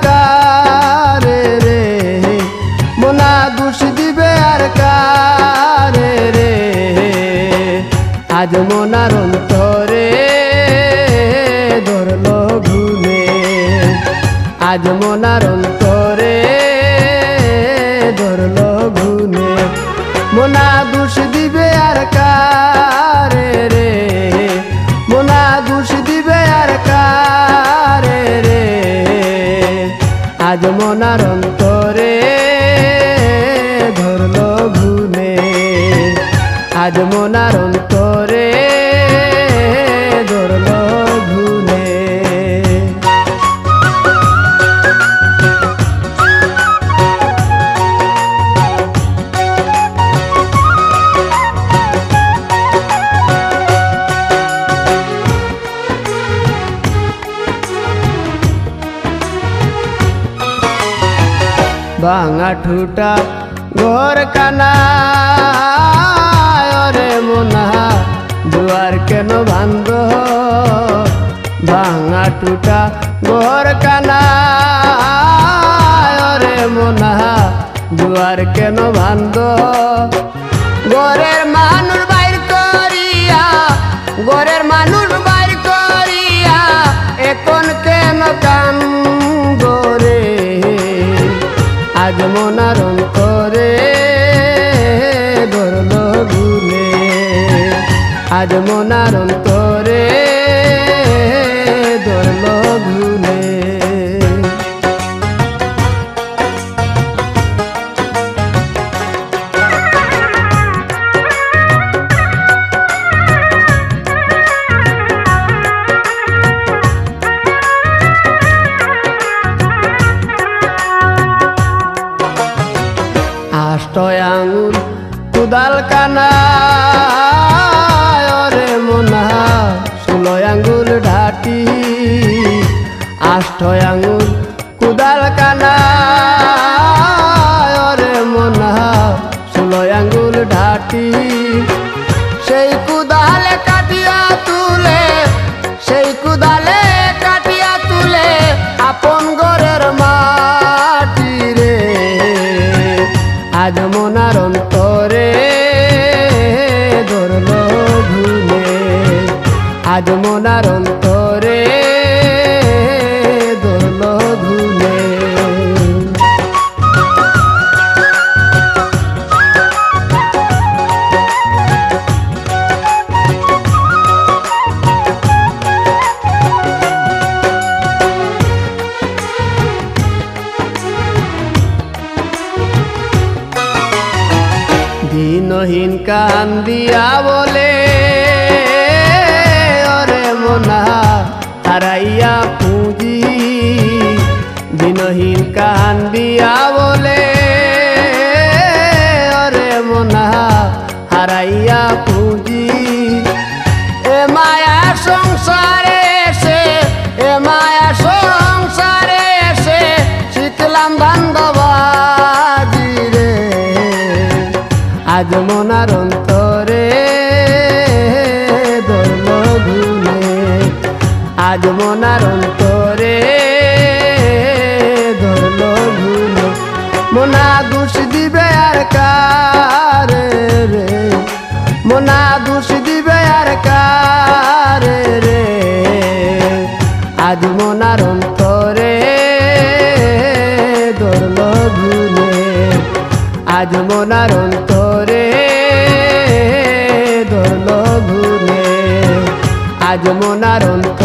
কারে রে, মোনা দোষ দিবে আর কারে রে। আজ মোনার অন্তরে ধরলো ঘুমে, আজ মোনার অন্তরে ধরলো ঘুমে। মোনা দোষ দিবে আর কারে রে, মোনা দোষ দিবে আর কারে রে। আজ মোনার অন্তরে ধরলো ঘুমে, আজ মোনার অন্তরে ধরলো ঘুমে। ভাঙা ঠুটা ঘর কানা রে মোনা দুয়ার কেন বান্ধ। ভাঙা টুটা ঘর কানা রে মোনা দুয়ার কেন বান্ধ। ঘরের মানুষ বাইর করিয়া, ঘরের মানুষ বাইর করিয়া এখন কেন কান্দ রে। আজ মোনার অন্তরে ধরলো ঘুমে, আজ মোনার অন্তরে ধরলো ঘুমে। আষ্ট আঙুল কুদাল কানা রে মোনা 16 আঙ্গুল ঢাটি। আষ্ট আঙুল কুদাল কানা রে মোনা 16 আঙ্গুল ঢাটি। সেই কুদালে কাটিয়া তুলে, সেই কুদালে কাটিয়া তুলে আপন ঘরের মাটি রে। আজ মোনার অন্তরে ধরলো ঘুমে, আজ মোনার অন্তরে ধরলো ঘুমে। দিনহীন কান্দিয়া বলে ওরে মোনা হারাইয়া পুঁজি। দিনহীন কান্দিয়া বলে ওরে মোনা হারাইয়া পুঁজি। এ মায়া সংসারে এসে, এ মায়া সংসারে এসে শিখলাম ধান্দাবাজি রে। আজ মোনার অন্তরে ধরলো ঘুমে, আজ মোনার অন্তরে ধরলো ঘুমে। মোনা দোষ দিবে আর কারে রে, মোনা দোষ দিবে আর কারে রে। আজ মোনার অন্তরে ধরলো ঘুমে, আজ মোনার অন্তরে ধরলো ঘুমে, আজ মোনার অন্তরে